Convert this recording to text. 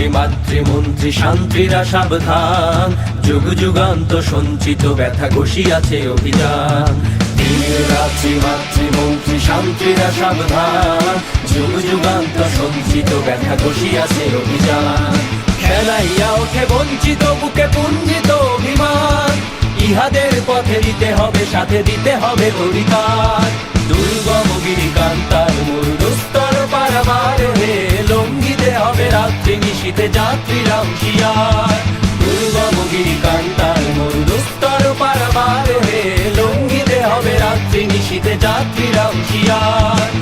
রাত্রি মাতৃমন্ত্রী শান্তিরা সাবধান, যুগ যুগান্ত সঞ্চিত ব্যথা ঘষিয়াছে অভিযান। দিন রাত্রি মাতৃমন্ত্রী শান্তিরা সাবধান, যুগ যুগান্ত সঞ্চিত ব্যথা ঘষিয়াছে অভিযান। খেলাইয়া ওঠে বঞ্চিত বুকে পুঞ্জিত অভিমান, ইহাদের পথে দিতে হবে সাথে দিতে হবে অধিকার। দুর্গম গিরিকান্তার মূর্ধস্তর পারাবার হে, লঙ্ঘিতে হবে রাত্রি নিশীথে যাত্রীরা হুঁশিয়ার। দুর্গম গিরিকান্তার মূর্ধস্তর পারাবার হে, লঙ্ঘিতে হবে রাত্রি নিশীথে যাত্রীরা হুঁশিয়ার।